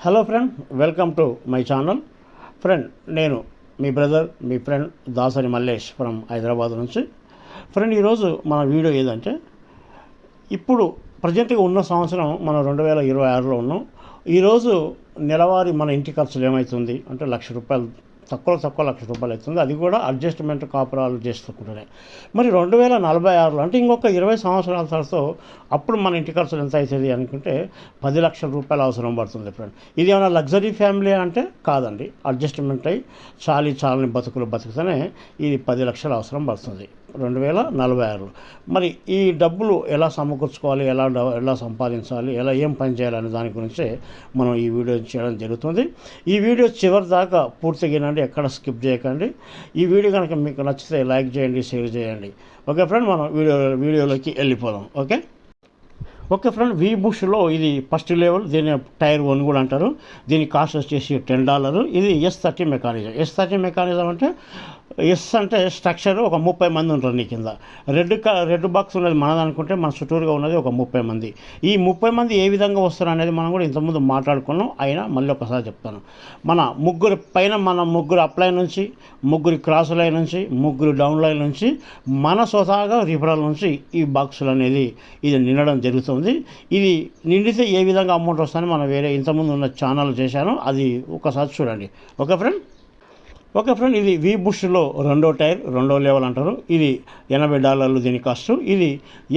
Hello friend, welcome to my channel. Friend, నేను మీ brother, మీ ఫ్రెండ్ దాసరి మల్లేష్ ఫ్రమ్ హైదరాబాద్ నుంచి. ఫ్రెండ్, ఈరోజు మన వీడియో ఏదంటే, ఇప్పుడు ప్రజెంట్గా ఉన్న సంవత్సరం మనం 2026లో ఉన్నాం. ఈరోజు నెలవారీ మన ఇంటి ఖర్చులు ఏమవుతుంది అంటే ₹1,00,000, తక్కువ ₹1,00,000 అవుతుంది. అది కూడా అడ్జస్ట్మెంట్ కాపురాలు చేసుకుంటున్నాయి. మరి 2046లో అంటే ఇంకొక 20 సంవత్సరాల తర్వాత అప్పుడు మన ఇంటి ఖర్చులు ఎంత అవుతుంది అనుకుంటే ₹10,00,000 అవసరం పడుతుంది. ఫ్రెండ్, ఇది ఏమైనా లగ్జరీ ఫ్యామిలీ అంటే కాదండి. అడ్జస్ట్మెంట్ అయ్యి చాలని బతుకులు బతుకుతూనే ఇది 10,00,000 అవసరం పడుతుంది 2046లో. మరి ఈ డబ్బులు ఎలా సమకూర్చుకోవాలి, ఎలా సంపాదించాలి, ఏం పని చేయాలనే దాని గురించే మనం ఈ వీడియో చేయడం జరుగుతుంది. ఈ వీడియో చివరి దాకా పూర్తిగా వినండి, ఎక్కడ స్కిప్ చేయకండి. ఈ వీడియో కనుక మీకు నచ్చితే లైక్ చేయండి, షేర్ చేయండి. ఓకే ఫ్రెండ్, మనం వీడియోలోకి వెళ్ళిపోదాం. ఓకే ఫ్రెండ్, వి బుష్లో ఇది ఫస్ట్ లెవెల్, దీని టైర్ 1 కూడా అంటారు. దీని కాస్ట్ వచ్చేసి $10. ఇది S30 మెకానిజం. S30 మెకానిజం అంటే ఎస్ అంటే స్ట్రక్చర్, ఒక 30 మంది ఉంటారు నీ కింద. రెడ్ బాక్స్ ఉన్నది మనది అనుకుంటే మన చుట్టూరుగా ఉన్నది ఒక 30 మంది. ఈ 30 మంది ఏ విధంగా వస్తారు అనేది మనం కూడా ఇంతకుముందు మాట్లాడుకున్నాం. అయినా మళ్ళీ ఒకసారి చెప్తాను. మన ముగ్గురు అప్ లైన్ నుంచి, ముగ్గురు క్రాస్ లైన్ నుంచి, ముగ్గురు డౌన్ లైన్ నుంచి, మన స్వతహాగా రిఫరల్ నుంచి ఈ బాక్సులు అనేది ఇది నిండడం జరుగుతుంది. ఇది నిండితే ఏ విధంగా అమౌంట్ వస్తుందని మనం వేరే ఇంతకుముందు ఉన్న ఛానల్ చేశాను, అది ఒకసారి చూడండి. ఓకే ఫ్రెండ్, ఇది వి బుష్లో రెండో టైర్, రెండో లెవెల్ అంటారు. ఇది $80 దీని కాస్ట్. ఇది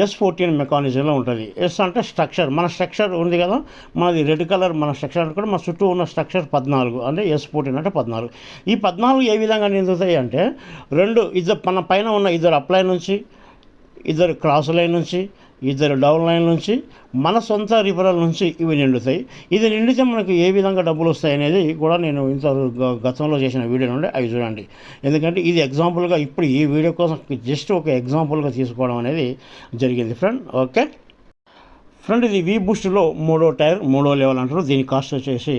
S14 మెకానిజంలో ఉంటుంది. ఎస్ అంటే స్ట్రక్చర్, మన స్ట్రక్చర్ ఉంది కదా, మనది రెడ్ కలర్ మన స్ట్రక్చర్ అనుకుంటే మన చుట్టూ ఉన్న స్ట్రక్చర్ 14 అంటే S14 అంటే 14. ఈ 14 ఏ విధంగా నిండుతాయి అంటే, మన పైన ఉన్న ఇద్దరు అప్ లైన్ నుంచి, ఇద్దరు క్రాస్ లైన్ నుంచి, ఇద్దరు డౌన్ లైన్ నుంచి, మన సొంత రిఫరల్ నుంచి ఇవి నిండుతాయి. ఇది నిండితే మనకు ఏ విధంగా డబ్బులు వస్తాయి అనేది కూడా నేను ఇంత గతంలో చేసిన వీడియో నుండి అవి చూడండి. ఎందుకంటే ఇది ఎగ్జాంపుల్గా ఇప్పుడు ఈ వీడియో కోసం జస్ట్ ఒక ఎగ్జాంపుల్గా తీసుకోవడం అనేది జరిగింది. ఫ్రెండ్, ఇది వి బూస్ట్లో మూడో టైర్, మూడో లెవెల్ అంటారు. దీని కాస్ట్ వచ్చేసి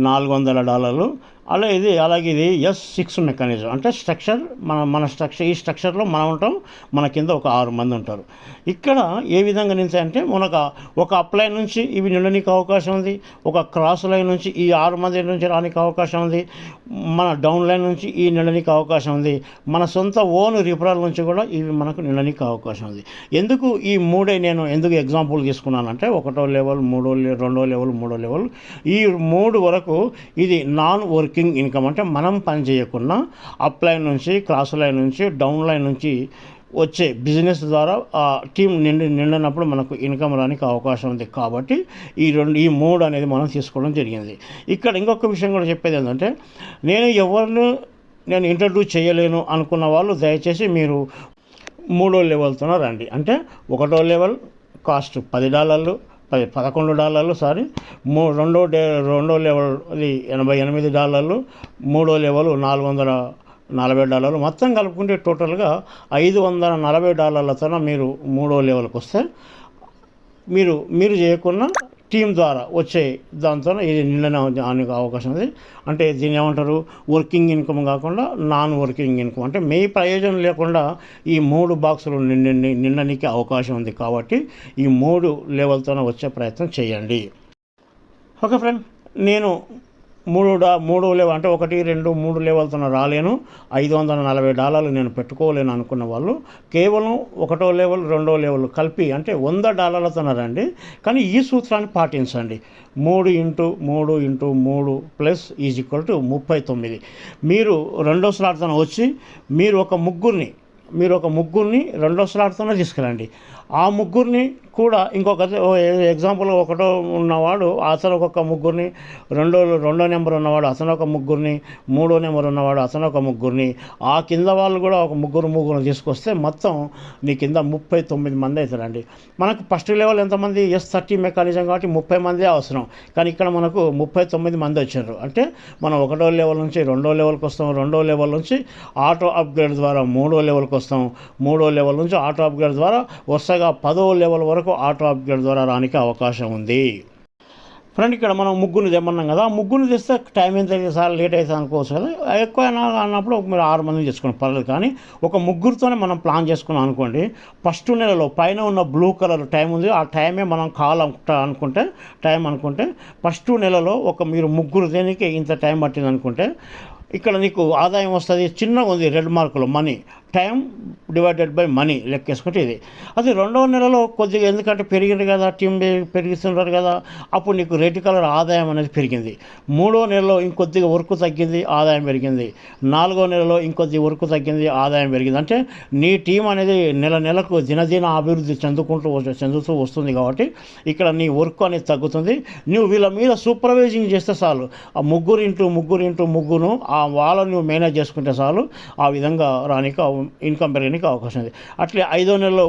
$400. అలాగే ఇది S6 మెకానిజం అంటే స్ట్రక్చర్, మన స్ట్రక్చర్, ఈ స్ట్రక్చర్లో మనం ఉంటాం, మన కింద ఒక 6 మంది ఉంటారు. ఇక్కడ ఏ విధంగా నిలిచాయంటే, మనకు ఒక అప్ లైన్ నుంచి ఇవి నిండడానికి అవకాశం ఉంది, ఒక క్రాస్ లైన్ నుంచి ఈ 6 మంది నుంచి రానికి అవకాశం ఉంది, మన డౌన్ లైన్ నుంచి ఈ నిండడానికి అవకాశం ఉంది, మన సొంత ఓన్ రిఫరల్ నుంచి కూడా ఇవి మనకు నిండడానికి అవకాశం ఉంది. ఎందుకు ఈ మూడే నేను ఎందుకు ఎగ్జాంపుల్ తీసుకున్నానంటే, ఒకటో లెవెల్, రెండో లెవెల్, మూడో లెవెల్, ఈ 3 వరకు ఇది నాన్ వర్కింగ్ ఇన్కమ్ అంటే మనం పని చేయకుండా అప్ లైన్ నుంచి, క్రాస్ లైన్ నుంచి, డౌన్ లైన్ నుంచి వచ్చే బిజినెస్ ద్వారా ఆ టీం నిండినప్పుడు మనకు ఇన్కమ్ రానికి అవకాశం ఉంది. కాబట్టి ఈ 3 అనేది మనం తీసుకోవడం జరిగింది. ఇక్కడ ఇంకొక విషయం కూడా చెప్పేది ఏంటంటే, నేను ఇంట్రడ్యూస్ చేయలేను అనుకున్న వాళ్ళు దయచేసి మీరు 3వ లెవెల్తోనే రండి. అంటే ఒకటో లెవెల్ కాస్ట్ $10, $11, రెండో లెవెల్ అది $88, మూడో లెవెల్ $440, మొత్తం కలుపుకుంటే టోటల్గా $540 మీరు 3వ లెవెల్కి వస్తే మీరు చేయకున్న టీం ద్వారా వచ్చే దాంతో ఇది నిండడానికి అవకాశం ఉంది. అంటే దీన్ని ఏమంటారు, వర్కింగ్ ఇన్కమ్ కాకుండా నాన్ వర్కింగ్ ఇన్కమ్ అంటే మీ ప్రయోజనం లేకుండా ఈ 3 బాక్సులు నిండడానికి అవకాశం ఉంది. కాబట్టి ఈ 3 లెవెల్తోనే వచ్చే ప్రయత్నం చేయండి. ఓకే ఫ్రెండ్, నేను మూడో లెవెల్ అంటే 1, 2, 3 లెవెల్తో రాలేను, $540 నేను పెట్టుకోలేను అనుకున్న వాళ్ళు కేవలం ఒకటో లెవెల్, రెండో లెవెల్ కలిపి అంటే $100తో రండి. కానీ ఈ సూత్రాన్ని పాటించండి. 3 × 3 × 3 + 39. మీరు రెండో స్లాట్తో వచ్చి మీరు ఒక ముగ్గురిని రెండో స్లాట్తోనే తీసుకురండి. ఆ ముగ్గురిని కూడా ఇంకొక ఎగ్జాంపుల్, ఒకటో ఉన్నవాడు అతను ఒక ముగ్గురిని, రెండో నెంబర్ ఉన్నవాడు అతను ఒక ముగ్గురిని, మూడో నెంబర్ ఉన్నవాడు అతను ఒక ముగ్గురిని, ఆ కింద వాళ్ళు కూడా ఒక ముగ్గురు తీసుకొస్తే మొత్తం నీ కింద 39 మంది అవుతారండి. మనకు ఫస్ట్ లెవెల్ ఎంతమంది, S30 మెకానిజం కాబట్టి 30 మందే అవసరం. కానీ ఇక్కడ మనకు 39 మంది వచ్చారు. అంటే మనం ఒకటో లెవెల్ నుంచి రెండో లెవెల్కి వస్తాం, రెండో లెవెల్ నుంచి ఆటో అప్గ్రేడ్ ద్వారా మూడో లెవెల్కి వస్తాం, మూడో లెవెల్ నుంచి ఆటో అప్గ్రేడ్ ద్వారా వరుసగా 10వ లెవెల్ వరకు ఆటో అప్గ్రేడ్ ద్వారా రానికి అవకాశం ఉంది. ఫ్రెండ్ ఇక్కడ మనం ముగ్గురు తెమ్మన్నాం కదా, ముగ్గురు తెస్తే టైం ఎంత అయితే సార్ లేట్ అవుతుంది అనుకోవచ్చు కదా. ఎక్కువ అన్నప్పుడు మీరు 6 మందిని చేసుకోండి పర్లేదు. కానీ ఒక ముగ్గురితోనే మనం ప్లాన్ చేసుకున్నాం అనుకోండి, ఫస్ట్ నెలలో పైన ఉన్న బ్లూ కలర్ టైం ఉంది, ఆ టైమే మనం అనుకుంటే ఫస్ట్ నెలలో మీరు ముగ్గురు దేనికి ఇంత టైం పట్టింది అనుకుంటే ఇక్కడ నీకు ఆదాయం వస్తుంది. చిన్నగా ఉంది రెడ్ మార్కులో money, time divided by money లెక్కేసుకుంటే ఇది. అది రెండవ నెలలో కొద్దిగా ఎందుకంటే పెరిగింది కదా, టీం పెరుగుతున్నారు కదా, అప్పుడు నీకు రెడ్ కలర్ ఆదాయం అనేది పెరిగింది. మూడో నెలలో ఇంకొద్దిగా వర్క్ తగ్గింది, ఆదాయం పెరిగింది. నాలుగో నెలలో ఇంకొద్ది వర్క్ తగ్గింది, ఆదాయం పెరిగింది. అంటే నీ టీం అనేది నెలకు దినదిన అభివృద్ధి చెందుతూ వస్తుంది కాబట్టి ఇక్కడ నీ వర్క్ అనేది తగ్గుతుంది. నువ్వు వీళ్ళ మీద సూపర్వైజింగ్ చేస్తే చాలు, ఆ ముగ్గురు ఇంటూ ముగ్గురును వాళ్ళని నువ్వు మేనేజ్ చేసుకుంటే చాలు, ఆ విధంగా రానికి ఇన్కమ్ పెరగడానికి అవకాశం ఉంది. అట్లే 5వ నెలలో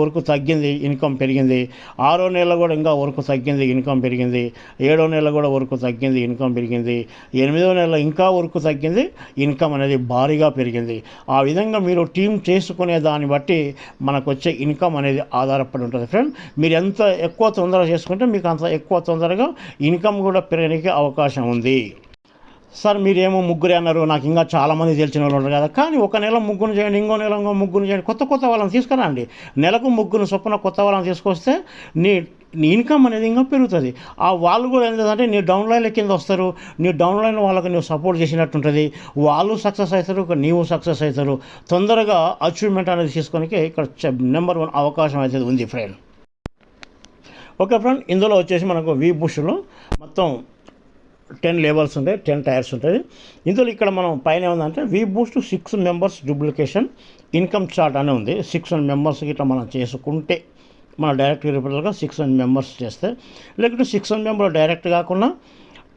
వర్క్ తగ్గింది, ఇన్కమ్ పెరిగింది. 6వ నెలలో కూడా ఇంకా వర్క్ తగ్గింది, ఇన్కమ్ పెరిగింది. 7వ నెలలో కూడా వర్క్ తగ్గింది, ఇన్కమ్ పెరిగింది. 8వ నెలలో ఇంకా వర్క్ తగ్గింది, ఇన్కమ్ అనేది భారీగా పెరిగింది. ఆ విధంగా మీరు టీం చేసుకునే దాన్ని బట్టి మనకు వచ్చే ఇన్కమ్ అనేది ఆధారపడి ఉంటుంది ఫ్రెండ్. మీరు ఎంత ఎక్కువ తొందరగా చేసుకుంటే మీకు అంత ఎక్కువ తొందరగా ఇన్కమ్ కూడా పెరగడానికి అవకాశం ఉంది. సార్ మీరేమో ముగ్గురే అన్నారు, నాకు ఇంకా చాలామంది తెలిసిన వాళ్ళు ఉంటారు కదా. కానీ ఒక నెల ముగ్గురు చేయండి, ఇంకో నెల ఇంకో ముగ్గురు చేయండి, కొత్త వాళ్ళని తీసుకురండి. నెలకు ముగ్గురు చొప్పున కొత్త వాళ్ళని తీసుకొస్తే నీ ఇన్కమ్ అనేది ఇంకా పెరుగుతుంది. ఆ వాళ్ళు కూడా ఏంటంటే నీ డౌన్లైన్ల కింద వస్తారు, నీ డౌన్లైన్ వాళ్ళకి నువ్వు సపోర్ట్ చేసినట్టు ఉంటుంది. వాళ్ళు సక్సెస్ అవుతారు, నీవు సక్సెస్ అవుతారు. తొందరగా అచీవ్మెంట్ అనేది తీసుకోనికి ఇక్కడ నెంబర్ 1 అవకాశం అయితే ఉంది ఫ్రెండ్. ఓకే ఫ్రెండ్, ఇందులో వచ్చేసి మనకు VBoost మొత్తం 10 లెవెల్స్ ఉంటాయి, 10 టైర్స్ ఉంటుంది. ఇందులో ఇక్కడ మనం పైన ఏముందంటే VBoost 6 members duplication income chart అనే ఉంది. 6 మెంబర్స్కి ఇట్లా మనం చేసుకుంటే మన డైరెక్ట్ రిపోర్టర్గా 6 మెంబర్స్ చేస్తే, లేకుంటే 6 మెంబర్లు డైరెక్ట్ కాకుండా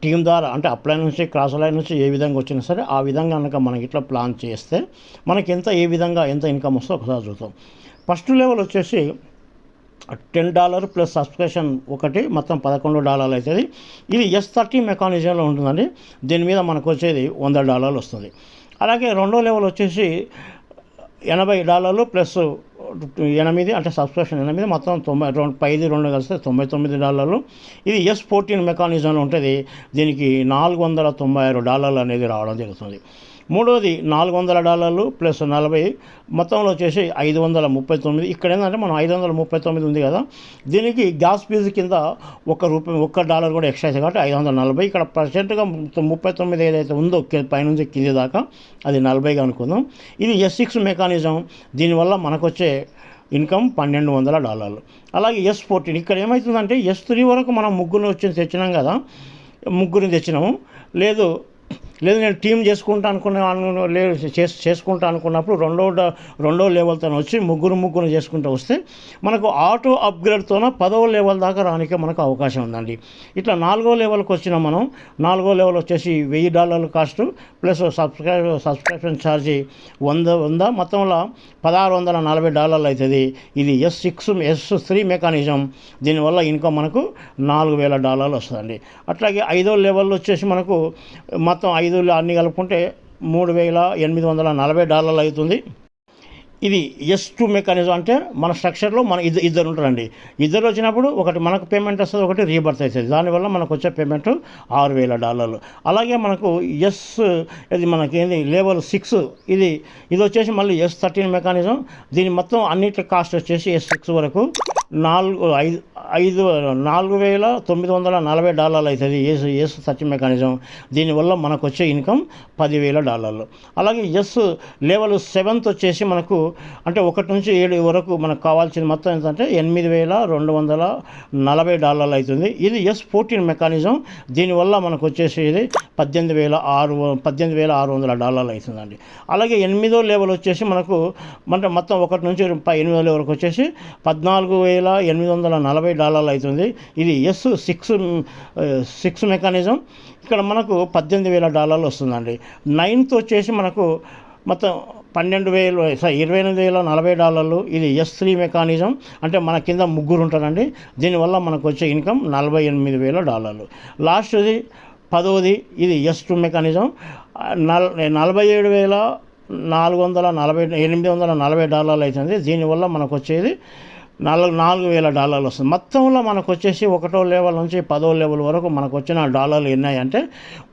టీం ద్వారా అంటే అప్లైన్ నుంచి క్రాస్ లైన్ నుంచి ఏ విధంగా వచ్చినా సరే ఆ విధంగా కనుక మనకి ఇట్లా ప్లాన్ చేస్తే మనకి ఎంత ఇన్కమ్ వస్తుందో ఒకసారి చూద్దాం. ఫస్ట్ లెవెల్ వచ్చేసి $10 ప్లస్ సబ్స్క్రిప్షన్ ఒకటి మొత్తం $11 అవుతుంది. ఇది S30 మెకానిజంలో ఉంటుందండి. దీని మీద మనకు వచ్చేది $100 వస్తుంది. అలాగే రెండో లెవెల్ వచ్చేసి $80 ప్లస్ 8 అంటే సబ్స్క్రిప్షన్ 8 మొత్తం 90, పైది 2 కలిస్తే $99. ఇది S14 మెకానిజంలో ఉంటుంది. దీనికి $496 అనేది రావడం జరుగుతుంది. మూడోది $400 ప్లస్ 40 మొత్తంలో వచ్చేసి 539. ఇక్కడ ఏంటంటే మనం 539 ఉంది కదా, దీనికి గ్యాస్ ఫీజు కింద $1 కూడా ఎక్స్ట్రా అయితే కాబట్టి 540. ఇక్కడ ప్రజెంట్గా 39 ఏదైతే ఉందో పైనుంచి కింది దాకా అది 40గా అనుకుందాం. ఇది S6 మెకానిజం, దీనివల్ల మనకు వచ్చే ఇన్కమ్ $1,200. అలాగే S14 ఇక్కడ ఏమవుతుందంటే S3 వరకు మనం ముగ్గురిని తెచ్చినాం కదా, ముగ్గురిని తెచ్చినాము. లేదు నేను టీం చేసుకుంటా అనుకున్నప్పుడు రెండో లెవెల్తో వచ్చి ముగ్గురు చేసుకుంటూ వస్తే మనకు ఆటో అప్గ్రేడ్తోన 10వ లెవెల్ దాకా రానికే మనకు అవకాశం ఉందండి. ఇట్లా 4వ లెవెల్కి వచ్చినాం మనం. 4వ లెవెల్ వచ్చేసి $1000 కాస్ట్ ప్లస్ సబ్స్క్రిప్షన్ ఛార్జీ 100 మొత్తంలో $1,640 అవుతుంది. ఇది S3 మెకానిజం, దీనివల్ల ఇన్కమ్ మనకు $4,000 వస్తుందండి. అట్లాగే 5వ లెవెల్ వచ్చేసి మనకు మొత్తం 5 అన్నీ కలుపుకుంటే $3,840 అవుతుంది. ఇది S2 మెకానిజం అంటే మన స్ట్రక్చర్లో మన ఇద్దరు ఉంటారండి. ఇద్దరు వచ్చినప్పుడు ఒకటి మనకు పేమెంట్ వస్తుంది, ఒకటి రీబర్త్ అవుతుంది. దానివల్ల మనకు వచ్చే పేమెంట్ $6,000. అలాగే మనకు ఇది మనకి లెవెల్ 6 ఇది వచ్చేసి మళ్ళీ S13 మెకానిజం. దీని మొత్తం అన్నిటి కాస్ట్ వచ్చేసి S6 వరకు $4,940 అవుతుంది. S30 మెకానిజం, దీనివల్ల మనకు వచ్చే ఇన్కమ్ $10,000. అలాగే లెవెల్ 7 వచ్చేసి మనకు అంటే 1 నుంచి 7 వరకు మనకు కావాల్సిన మొత్తం ఏంటంటే $8,240 అవుతుంది. ఇది S14 మెకానిజం, దీనివల్ల మనకు వచ్చేసి ఇది $18,600 అవుతుందండి. అలాగే 8వ లెవెల్ వచ్చేసి మనకు అంటే మొత్తం 1 నుంచి 8వ లెవెల్ వరకు వచ్చేసి $14,840 అవుతుంది. ఇది S6 మెకానిజం, ఇక్కడ మనకు $18,000 వస్తుందండి. 9th వచ్చేసి మనకు మొత్తం $28,040. ఇది S3 మెకానిజం, అంటే మన కింద ముగ్గురు ఉంటారండి. దీనివల్ల మనకు వచ్చే ఇన్కమ్ $48,000. లాస్ట్ది 10వది ఇది S2 మెకానిజం, $47,840 అవుతుంది. దీనివల్ల మనకు వచ్చేది $4,000 వస్తుంది. మొత్తంలో మనకు వచ్చేసి 1వ లెవెల్ నుంచి 10వ లెవెల్ వరకు మనకు వచ్చిన డాలర్లు ఎన్నాయంటే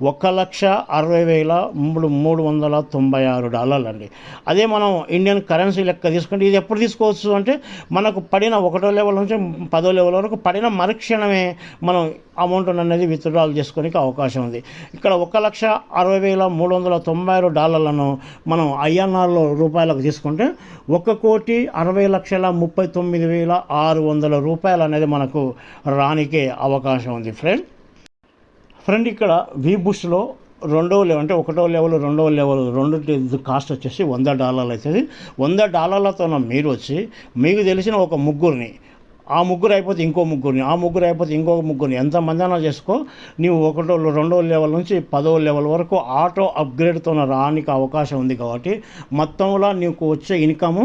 $1,60,396 అండి. అదే మనం ఇండియన్ కరెన్సీ లెక్క తీసుకుంటే ఇది ఎప్పుడు తీసుకోవచ్చు అంటే మనకు పడిన 1వ లెవెల్ నుంచి 10వ లెవెల్ వరకు పడిన మరుక్షణమే మనం అమౌంట్ అనేది విత్డ్రాల్ చేసుకోనికి అవకాశం ఉంది. ఇక్కడ $1,60,396 మనం ఐఎన్ఆర్లో రూపాయలకు తీసుకుంటే 1,60,39,600 అనేది మనకు రానికే అవకాశం ఉంది ఫ్రెండ్ ఇక్కడ వీబుష్లో 2వ లెవెల్ అంటే 1వ లెవెల్ 2వ లెవెల్ రెండు కాస్ట్ వచ్చేసి $100 అవుతుంది. $100 మీరు వచ్చి మీకు తెలిసిన ఒక ముగ్గురిని, ఆ ముగ్గురు అయిపోతే ఇంకో ముగ్గురిని, ఆ ముగ్గురు అయిపోతే ఇంకొక ముగ్గురిని, ఎంతమంది అయినా చేసుకో. నీవు 2వ లెవెల్ నుంచి 10వ లెవెల్ వరకు ఆటో అప్గ్రేడ్తో రానికి అవకాశం ఉంది. కాబట్టి మొత్తంలో నీకు వచ్చే ఇన్కము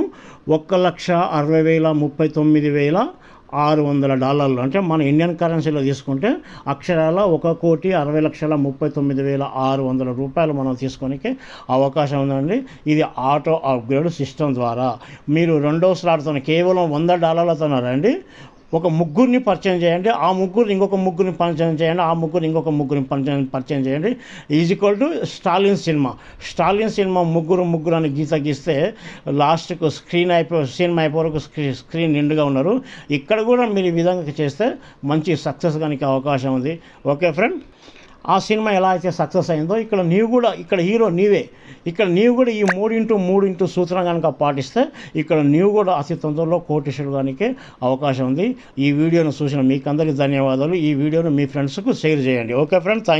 $1,60,39,600 అంటే మన ఇండియన్ కరెన్సీలో తీసుకుంటే అక్షరాల $1,60,39,600 మనం తీసుకోనికి అవకాశం ఉందండి. ఇది ఆటో అప్గ్రేడ్ సిస్టమ్ ద్వారా మీరు 2వ స్లాట్తో కేవలం $100 రండి, ఒక ముగ్గురిని పరిచయం చేయండి, ఆ ముగ్గురు ఇంకొక ముగ్గురిని పరిచయం చేయండి, ఆ ముగ్గురు ఇంకొక ముగ్గురిని పరిచయం చేయండి. ఈక్వల్ టు స్టాలిన్ సినిమా ముగ్గురు అని గీస్తే లాస్ట్కు సినిమా అయిపోయే వరకు స్క్రీన్ నిండుగా ఉన్నారు. ఇక్కడ కూడా మీరు ఈ విధంగా చేస్తే మంచి సక్సెస్ కానికి అవకాశం ఉంది. ఓకే ఫ్రెండ్, ఆ సినిమా ఎలా అయితే సక్సెస్ అయిందో ఇక్కడ నీవు కూడా, ఇక్కడ హీరో నీవే, ఇక్కడ నీవు కూడా ఈ 3x3 సూత్రం కనుక పాటిస్తే ఇక్కడ నీవు కూడా అతి తొందరలో కోటీశ్వరుడానికి అవకాశం ఉంది. ఈ వీడియోను చూసిన మీకు అందరికీ ధన్యవాదాలు. ఈ వీడియోను మీ ఫ్రెండ్స్కు షేర్ చేయండి. Okay friend, thank